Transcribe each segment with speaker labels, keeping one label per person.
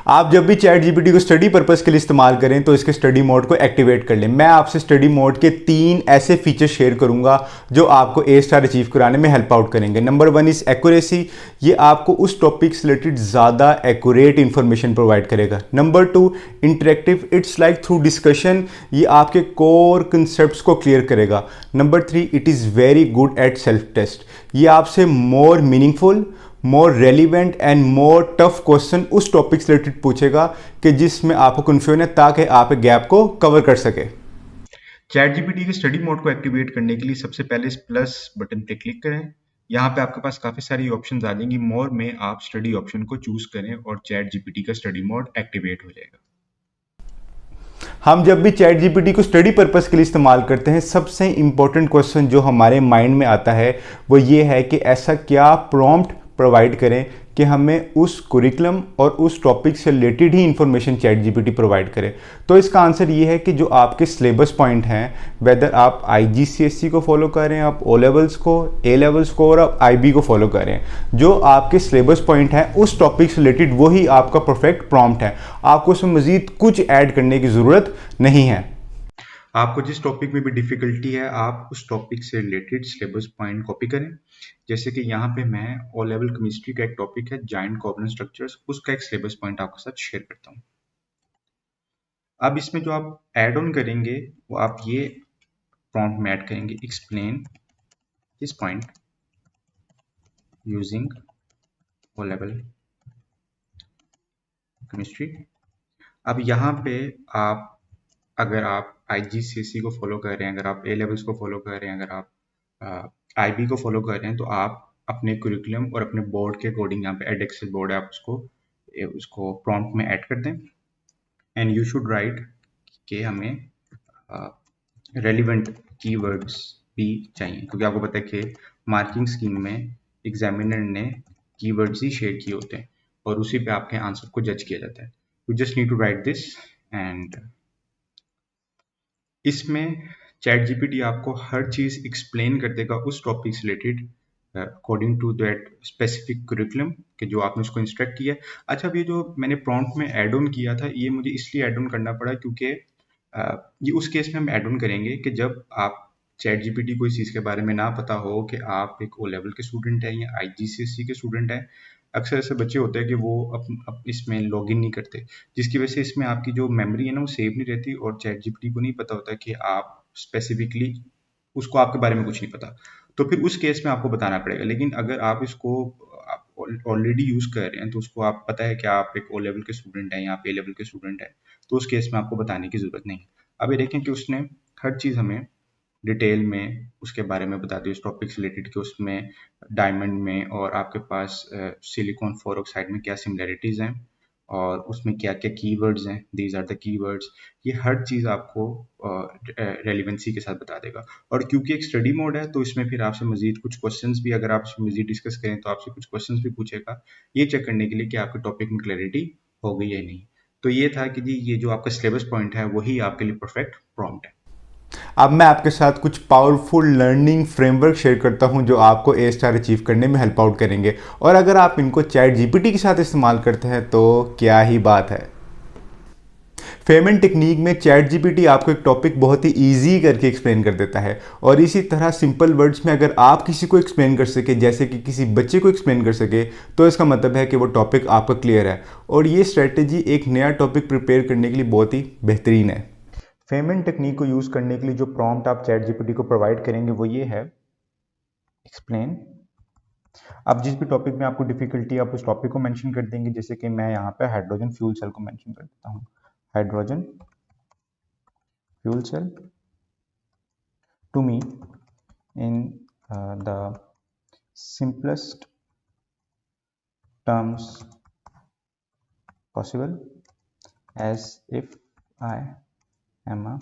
Speaker 1: आप जब भी चैट जीपीटी को स्टडी पर्पस के लिए इस्तेमाल करें तो इसके स्टडी मोड को एक्टिवेट कर लें। मैं आपसे स्टडी मोड के 3 ऐसे फीचर शेयर करूंगा जो आपको ए स्टार अचीव कराने में हेल्प आउट करेंगे। नंबर 1 इज एक्यूरेसी, ये आपको उस टॉपिक से रिलेटेड ज़्यादा एक्यूरेट इंफॉर्मेशन प्रोवाइड करेगा। Number 2 interactive, it's like through discussion, ये आपके कोर कंसेप्ट को क्लियर करेगा। Number 3 it is very good at self test, ये आपसे more meaningful, more relevant and more tough question उस टॉपिक से रिलेटेड पूछेगा कि जिसमें आपको कन्फ्यूजन है, ताकि आप गैप को कवर कर सके। चैट जीपीटी के स्टडी मोड को एक्टिवेट करने के लिए सबसे पहले इस प्लस बटन पे क्लिक करें। यहाँ पे आपके पास काफ़ी सारी ऑप्शंस आ जाएंगी। मोर में आप स्टडी ऑप्शन को चूज करें और चैट जीपीटी का स्टडी मोड एक्टिवेट हो जाएगा। हम जब भी चैट जीपीटी को स्टडी पर्पस के लिए इस्तेमाल करते हैं, सबसे इंपॉर्टेंट क्वेश्चन जो हमारे माइंड में आता है वो ये है कि ऐसा क्या प्रॉम्प्ट प्रोवाइड करें कि हमें उस कुरिकुलम और उस टॉपिक से रिलेटेड ही इंफॉर्मेशन चैट जीपीटी प्रोवाइड करे। तो इसका आंसर ये है कि जो आपके सिलेबस पॉइंट हैं, वेदर आप आईजीसीएसई को फॉलो कर रहे हैं, आप ओ लेवल्स को, ए लेवल्स को और आप आईबी को फॉलो कर रहे हैं, जो आपके सिलेबस पॉइंट है उस टॉपिक से रिलेटेड वही आपका परफेक्ट प्रॉम्प्ट है। आपको उसमें मजीद कुछ ऐड करने की ज़रूरत नहीं है। आपको जिस टॉपिक में भी डिफ़िकल्टी है, आप उस टॉपिक से रिलेटेड सिलेबस पॉइंट कॉपी करें। जैसे कि यहाँ पे मैं ओ लेवल केमिस्ट्री का एक टॉपिक है जायंट कोवलेंट स्ट्रक्चर्स, उसका एक सिलेबस पॉइंट आपके साथ शेयर करता हूँ। अब इसमें जो आप ऐड ऑन करेंगे वो आप ये प्रॉम्प्ट में ऐड करेंगे, explain this point using O level chemistry. अब यहाँ पे आप, अगर आप आईजीसीएसई को फॉलो कर रहे हैं, अगर आप ए लेवल्स को फॉलो कर रहे हैं, अगर आप आईबी को फॉलो कर रहे हैं, तो आप अपने कुरिकुलम और अपने बोर्ड के अकॉर्डिंग, यहाँ पे एडएक्सेल बोर्ड है, आप उसको प्रॉम्प्ट में ऐड कर दें। एंड यू शुड राइट कि हमें रेलिवेंट कीवर्ड्स भी चाहिए, क्योंकि आपको पता है कि मार्किंग स्कीम में एग्जामिनर ने कीवर्ड्स ही शेयर किए होते हैं और उसी पे आपके आंसर को जज किया जाता है। You just need to write this. And इसमें चैट जीपीटी आपको हर चीज़ एक्सप्लेन कर देगा उस टॉपिक से related according to that specific curriculum कि जो आपने उसको इंस्ट्रक्ट किया है। अच्छा, अब ये जो मैंने प्रॉम्प्ट में ऐड ऑन किया था, ये मुझे इसलिए ऐड ऑन करना पड़ा क्योंकि ये उस केस में हम ऐड ऑन करेंगे कि जब आप चैट जीपीटी को इस चीज़ के बारे में ना पता हो कि आप एक ओ लेवल के स्टूडेंट हैं या आईजीसीएसई के स्टूडेंट हैं। अक्सर ऐसे बच्चे होते हैं कि वो इसमें लॉगिन नहीं करते, जिसकी वजह से इसमें आपकी जो मेमोरी है ना वो सेव नहीं रहती और चैट जीपीटी को नहीं पता होता कि आप स्पेसिफिकली, उसको आपके बारे में कुछ नहीं पता। तो फिर उस केस में आपको बताना पड़ेगा। लेकिन अगर आप इसको ऑलरेडी यूज़ कर रहे हैं तो उसको आप पता है कि आप एक ओ लेवल के स्टूडेंट हैं या आप ए लेवल के स्टूडेंट हैं, तो उस केस में आपको बताने की ज़रूरत नहीं। अब ये देखें कि उसने हर चीज़ हमें डिटेल में उसके बारे में बता दी उस टॉपिक से रिलेटेड, कि उसमें डायमंड में और आपके पास सिलिकॉन फोरऑक्साइड में क्या सिमिलैरिटीज़ हैं और उसमें क्या क्या कीवर्ड्स हैं, दीज आर द कीवर्ड्स। ये हर चीज़ आपको रेलिवेंसी के साथ बता देगा। और क्योंकि एक स्टडी मोड है तो इसमें फिर आपसे मजीद कुछ क्वेश्चंस भी, अगर आप इसमें मजीद डिस्कस करें तो आपसे कुछ क्वेश्चंस भी पूछेगा, ये चेक करने के लिए कि आपके टॉपिक में क्लैरिटी हो गई है नहीं। तो ये था कि जी ये जो आपका सिलेबस पॉइंट है वही आपके लिए परफेक्ट प्रॉम्प्ट है। अब मैं आपके साथ कुछ पावरफुल लर्निंग फ्रेमवर्क शेयर करता हूं जो आपको ए स्टार अचीव करने में हेल्प आउट करेंगे, और अगर आप इनको चैट जीपीटी के साथ इस्तेमाल करते हैं तो क्या ही बात है। फेमेंट टेक्निक में चैट जीपीटी आपको एक टॉपिक बहुत ही ईजी करके एक्सप्लेन कर देता है, और इसी तरह सिंपल वर्ड्स में अगर आप किसी को एक्सप्लेन कर सके, जैसे कि किसी बच्चे को एक्सप्लेन कर सके, तो इसका मतलब है कि वो टॉपिक आपका क्लियर है। और ये स्ट्रेटेजी एक नया टॉपिक प्रिपेयर करने के लिए बहुत ही बेहतरीन है। फेमेंट टेक्निक को यूज़ करने के लिए जो प्रॉम्प्ट आप चैट जीपीटी को प्रोवाइड करेंगे वो ये है, एक्सप्लेन। अब जिस भी टॉपिक में आपको डिफिकल्टी, आप उस टॉपिक को मेंशन कर देंगे। जैसे कि मैं यहाँ पे हाइड्रोजन फ्यूल सेल को मेंशन कर देता हूँ, hydrogen fuel cell to me in the simplest terms possible as if I am a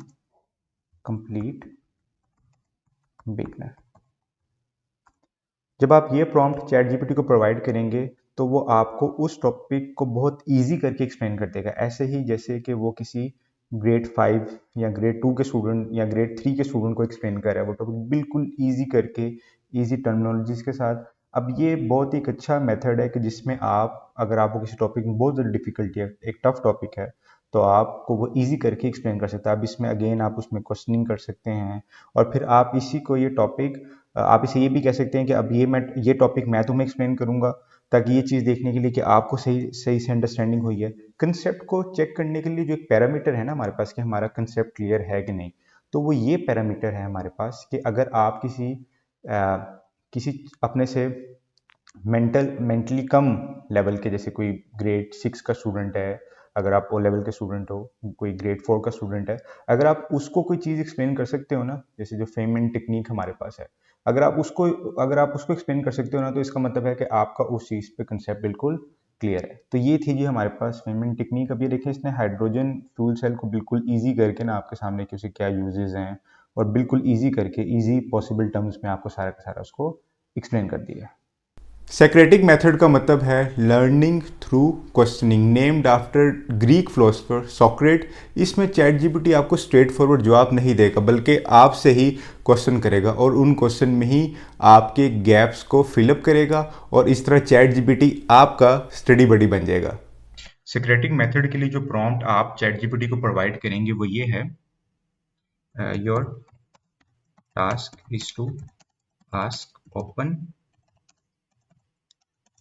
Speaker 1: complete beginner। जब आप ये प्रॉम्प्ट चैट जीपीटी को प्रोवाइड करेंगे तो वो आपको उस टॉपिक को बहुत इजी करके एक्सप्लेन कर देगा, ऐसे ही जैसे कि वो किसी ग्रेड 5 या ग्रेड 2 के स्टूडेंट या ग्रेड 3 के स्टूडेंट को एक्सप्लेन कर रहा है। वो टॉपिक बिल्कुल इजी करके, इजी टर्मिनोलॉजीज के साथ अब ये बहुत ही एक अच्छा मेथड है कि जिसमें आप, अगर आपको किसी टॉपिक में बहुत ज़्यादा डिफिकल्टी है, एक टफ टॉपिक है, तो आपको वो इजी करके एक्सप्लेन कर सकते हैं। आप इसमें अगेन आप उसमें क्वेश्चनिंग कर सकते हैं, और फिर आप इसी को ये टॉपिक, आप इसे ये भी कह सकते हैं कि अब ये टॉपिक मैं तुम्हें एक्सप्लेन करूंगा, ताकि ये चीज़ देखने के लिए कि आपको सही सही से अंडरस्टैंडिंग हुई है। कंसेप्ट को चेक करने के लिए जो एक पैरामीटर है ना हमारे पास, कि हमारा कंसेप्ट क्लियर है कि नहीं, तो वो ये पैरामीटर है हमारे पास कि अगर आप किसी अपने से मेंटली कम लेवल के, जैसे कोई ग्रेड 6 का स्टूडेंट है, अगर आप ओ लेवल के स्टूडेंट हो, कोई ग्रेड 4 का स्टूडेंट है, अगर आप उसको कोई चीज़ एक्सप्लेन कर सकते हो ना, जैसे जो फेममेंट टेक्निक हमारे पास है, अगर आप उसको एक्सप्लेन कर सकते हो ना, तो इसका मतलब है कि आपका उस चीज़ पे कंसेप्ट बिल्कुल क्लियर है। तो ये थी जी हमारे पास फेममेंट टेक्निक। अब ये देखिए, इसने हाइड्रोजन फ्यूल सेल को बिल्कुल ईजी करके ना आपके सामने कि उसे क्या यूजेस हैं, और बिल्कुल ईजी करके ईजी पॉसिबल टर्म्स में आपको सारा का सारा उसको एक्सप्लेन कर दिया है। सेक्रेटिक मेथड का मतलब है learning through questioning, named after Greek philosopher सॉक्रेट। इसमें चैट जीपीटी आपको स्ट्रेट फॉरवर्ड जवाब नहीं देगा, बल्कि आपसे ही क्वेश्चन करेगा और उन क्वेश्चन में ही आपके गैप्स को फिलअप करेगा, और इस तरह चैट जीपीटी आपका स्टडी बडी बन जाएगा। सेक्रेटिक मेथड के लिए जो प्रॉम्प्ट आप चैट जीपीटी को प्रोवाइड करेंगे वो ये है, your task is to ask open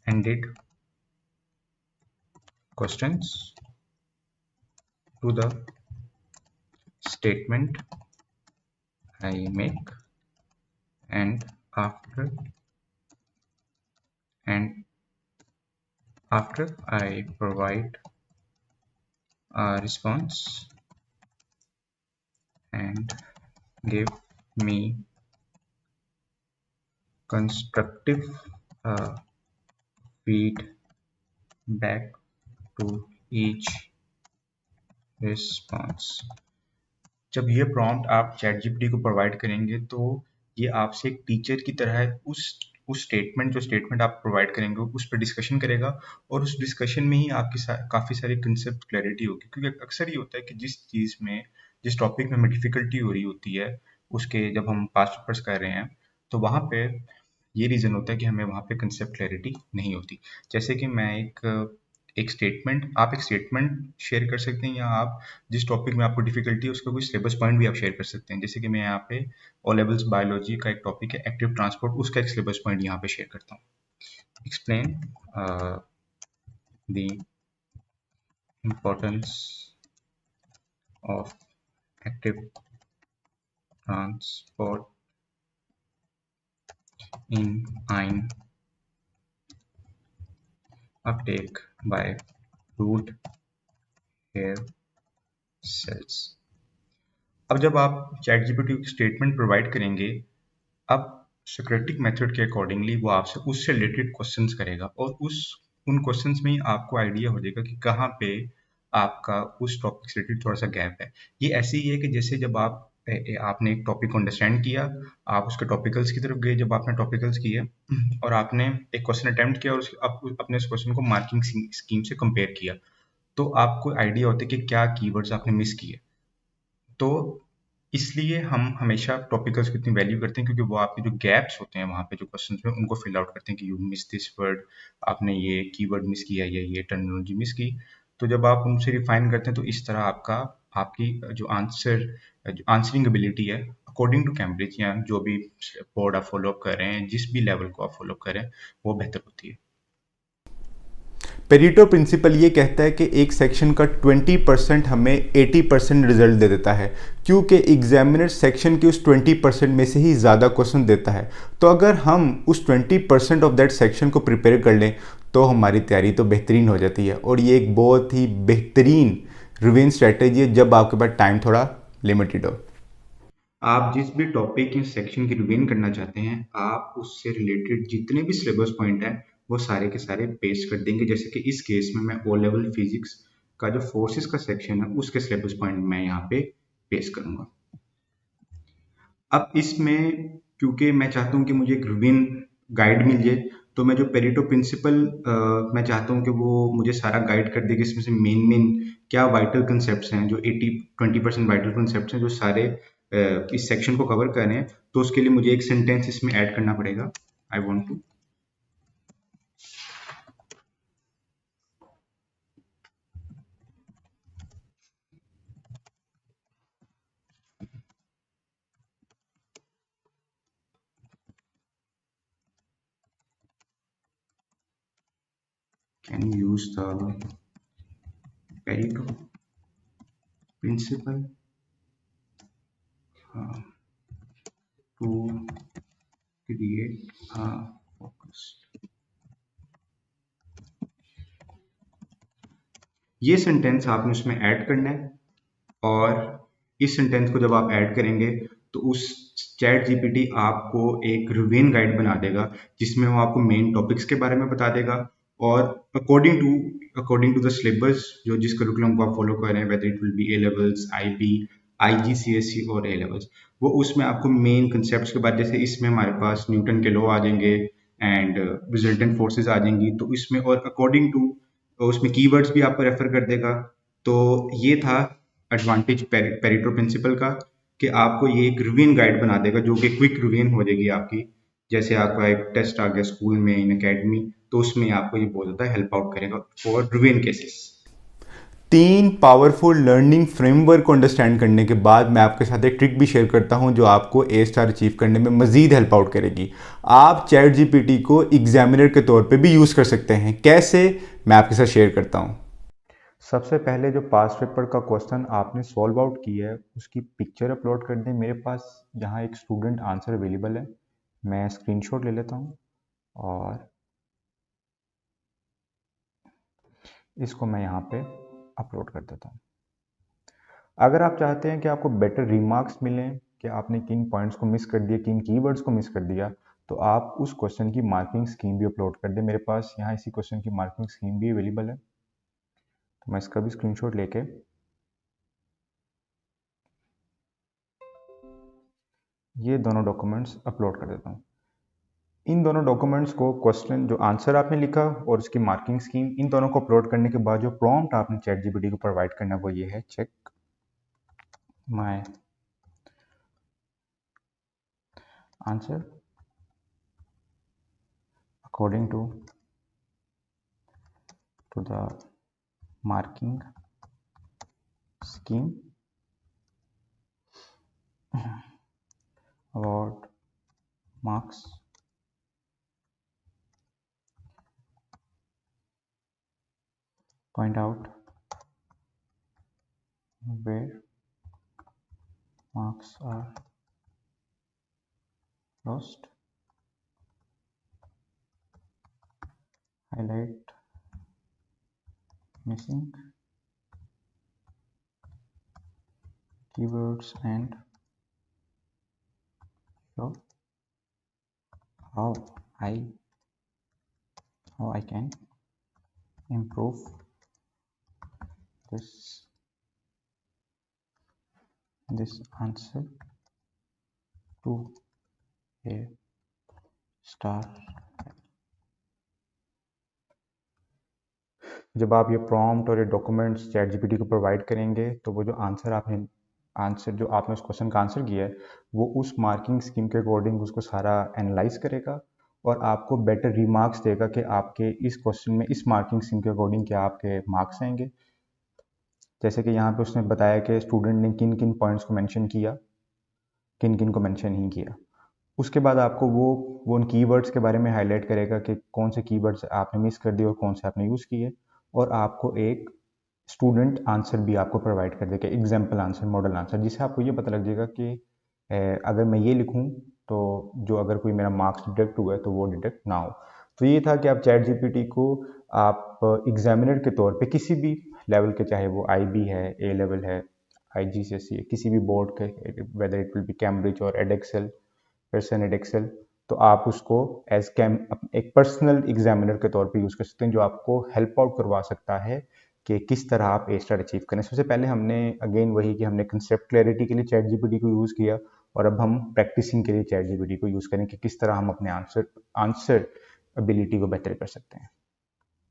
Speaker 1: ended questions to the statement I make, and after and after I provide a response and give me constructive uh, feedback to each response। जब ये prompt आप chat GPT को provide करेंगे, तो ये आपसे एक teacher की तरह उस स्टेटमेंट, जो स्टेटमेंट आप प्रोवाइड करेंगे उस पर डिस्कशन करेगा, और उस डिस्कशन में ही आपकी काफ़ी सारी कंसेप्ट क्लैरिटी होगी। क्योंकि अक्सर ये होता है कि जिस टॉपिक में डिफिकल्टी हो रही होती है, उसके जब हम पास्ट पेपर्स कर रहे हैं, तो वहाँ पे ये रीज़न होता है कि हमें वहाँ पे कंसेप्ट क्लैरिटी नहीं होती। जैसे कि मैं एक स्टेटमेंट शेयर कर सकते हैं, या आप जिस टॉपिक में आपको डिफिकल्टी है उसका कोई सिलेबस पॉइंट भी आप शेयर कर सकते हैं। जैसे कि मैं यहाँ पे ओ लेवल्स बायोलॉजी का एक टॉपिक है एक्टिव ट्रांसपोर्ट, उसका एक सिलेबस पॉइंट यहाँ पे शेयर करता हूँ। Explain the importance of active transport in ion uptake by root hair cells. अब जब आप चैट जीपीटी को स्टेटमेंट प्रोवाइड करेंगे, अब सोक्रेटिक मेथड के अकॉर्डिंगली वो आपसे उससे रिलेटेड क्वेश्चंस करेगा, और उन क्वेश्चंस में ही आपको आइडिया हो जाएगा कि कहाँ पे आपका उस टॉपिक से रिलेटेड थोड़ा सा गैप है। ये ऐसे ही है कि जैसे जब आपने एक टॉपिक को अंडरस्टैंड किया, आप उसके टॉपिकल्स की तरफ गए, जब आपने टॉपिकल्स किए और आपने एक क्वेश्चन अटेम्प्ट किया, और आप अपने उस क्वेश्चन को मार्किंग स्कीम से कंपेयर किया, तो आपको आइडिया होता है कि क्या कीवर्ड्स आपने मिस किए। तो इसलिए हम हमेशा टॉपिकल्स को इतनी वैल्यू करते हैं, क्योंकि वो आपके जो गैप्स होते हैं वहाँ पे जो क्वेश्चंस में, उनको फिल आउट करते हैं कि यू मिस दिस वर्ड, आपने ये कीवर्ड मिस किया या ये टर्मिनोलॉजी मिस की। तो जब आप उनसे रिफाइन करते हैं, तो इस तरह आपकी जो आंसरिंग एबिलिटी है अकॉर्डिंग टू कैम्ब्रिज, या जो भी बोर्ड आप फॉलो अप कर रहे हैं, जिस भी लेवल को आप फॉलो अप कर रहे हैं, वो बेहतर होती है। पेरिटो प्रिंसिपल ये कहता है कि एक सेक्शन का 20% हमें 80% रिजल्ट दे देता है, क्योंकि एग्जामिनर सेक्शन के उस 20% में से ही ज़्यादा क्वेश्चन देता है। तो अगर हम उस 20% ऑफ दैट सेक्शन को प्रिपेयर कर लें, तो हमारी तैयारी तो बेहतरीन हो जाती है। और ये एक बहुत ही बेहतरीन रिवीजन स्ट्रैटेजी है जब आपके पास टाइम थोड़ा लिमिटेड हो। आप जिस भी टॉपिक या सेक्शन की रिवीजन करना चाहते हैं, आप उससे रिलेटेड जितने भी सिलेबस पॉइंट हैं, वो सारे के सारे पेस्ट कर देंगे। जैसे कि इस केस में मैं ओ लेवल फिजिक्स का जो फोर्सेस का सेक्शन है, उसके सिलेबस पॉइंट मैं यहाँ पे पेस्ट करूँगा। अब इसमें क्योंकि मैं चाहता हूँ कि मुझे एक रिवीजन गाइड मिल जाए, तो मैं जो पेरेटो प्रिंसिपल मैं चाहता हूँ कि वो मुझे सारा गाइड कर दे कि इसमें से मेन मेन क्या वाइटल कंसेप्ट्स हैं, जो 20% वाइटल कंसेप्ट्स हैं, जो सारे इस सेक्शन को कवर कर रहे हैं। तो उसके लिए मुझे एक सेंटेंस इसमें ऐड करना पड़ेगा, I want to Can use the Pareto principle to create a focus. ये सेंटेंस आपने उसमें ऐड करना है और इस सेंटेंस को जब आप ऐड करेंगे तो उस चैट जीपीटी आपको एक रिवीन गाइड बना देगा जिसमें वो आपको मेन टॉपिक्स के बारे में बता देगा और अकॉर्डिंग टू द सिलेबस जो जिस करिकुलम को आप फॉलो कर रहे हैं whether it will be A levels IB IGCSE और ए लेवल्स वो उसमें आपको मेन कंसेप्ट के बाद जैसे इसमें हमारे पास न्यूटन के लॉ आ जाएंगे एंड रिजल्टेंट फोर्सेस आ जाएंगी तो इसमें और अकॉर्डिंग टू उसमें कीवर्ड्स भी आपको रेफर कर देगा तो ये था एडवांटेज पेरेटो प्रिंसिपल का कि आपको ये एक रिवीन गाइड बना देगा जो कि क्विक रिवीन हो जाएगी आपकी जैसे आपका एक टेस्ट आ गया स्कूल में इन एकेडमी तो उसमें आपको ये बहुत ज़्यादा हेल्प आउट करेगा फॉर रिवीन केसेस।
Speaker 2: 3 पावरफुल लर्निंग फ्रेमवर्क को अंडरस्टैंड करने के बाद मैं आपके साथ एक ट्रिक भी शेयर करता हूं जो आपको ए स्टार अचीव करने में मजीद हेल्प आउट करेगी। आप चैट जीपीटी को एग्जामिनर के तौर पे भी यूज़ कर सकते हैं। कैसे, मैं आपके साथ शेयर करता हूं। सबसे पहले जो पास पेपर का क्वेश्चन आपने सॉल्व आउट किया है उसकी पिक्चर अपलोड कर दें। मेरे पास यहाँ एक स्टूडेंट आंसर अवेलेबल है, मैं स्क्रीनशॉट ले लेता हूँ और इसको मैं यहाँ पे अपलोड कर देता हूँ। अगर आप चाहते हैं कि आपको बेटर रिमार्क्स मिलें कि आपने किन पॉइंट्स को मिस कर दिया, किन कीवर्ड्स को मिस कर दिया, तो आप उस क्वेश्चन की मार्किंग स्कीम भी अपलोड कर दें। मेरे पास यहाँ इसी क्वेश्चन की मार्किंग स्कीम भी अवेलेबल है, तो मैं इसका भी स्क्रीनशॉट लेके ये दोनों डॉक्यूमेंट्स अपलोड कर देता हूँ। इन दोनों डॉक्यूमेंट्स को, क्वेश्चन जो आंसर आपने लिखा और उसकी मार्किंग स्कीम, इन दोनों को अपलोड करने के बाद जो प्रॉम्प्ट आपने चैट जीपीटी को प्रोवाइड करना है वो ये है, check my answer according to the marking scheme about marks point out where marks are lost, highlight missing keywords and show how I can improve this answer to a star। जब आप ये prompt और ये documents chat GPT को provide करेंगे तो वो जो आंसर जो आपने उस क्वेश्चन का आंसर किया है वो उस मार्किंग स्कीम के अकॉर्डिंग उसको सारा एनालाइज करेगा और आपको बेटर रिमार्क्स देगा कि आपके इस क्वेश्चन में इस मार्किंग स्कीम के अकॉर्डिंग क्या आपके मार्क्स आएंगे। जैसे कि यहाँ पे उसने बताया कि स्टूडेंट ने किन किन पॉइंट्स को मेंशन किया, किन किन को मेंशन नहीं किया। उसके बाद आपको वो उन कीवर्ड्स के बारे में हाईलाइट करेगा कि कौन से कीवर्ड्स आपने मिस कर दिए और कौन से आपने यूज़ किए, और आपको एक स्टूडेंट आंसर भी आपको प्रोवाइड कर देगा, एग्जाम्पल आंसर, मॉडल आंसर, जिससे आपको ये पता लग जाएगा कि अगर मैं ये लिखूँ तो जो अगर कोई मेरा मार्क्स डिडक्ट हुआ है तो वो डिडक्ट ना हो। तो ये था कि आप चैट जीपीटी को आप एग्जामिनर के तौर पे किसी भी लेवल के, चाहे वो आईबी है, ए लेवल है, आईजीसीएसई है, किसी भी बोर्ड के, weather it will B Cambridge और एडेक्सेल, पर्सन एडेक्सेल, तो आप उसको एज कैम एक पर्सनल एग्जामिनर के तौर पे यूज़ कर सकते हैं जो आपको हेल्प आउट करवा सकता है कि किस तरह आप ए स्टार अचीव करें। सबसे पहले हमने अगेन वही कि हमने कंसेप्ट क्लैरिटी के लिए चैट जीपीटी को यूज़ किया और अब हम प्रैक्टिसिंग के लिए चैट जीपीटी को यूज़ करें कि किस तरह हम अपने आंसर एबिलिटी को बेहतर कर सकते हैं।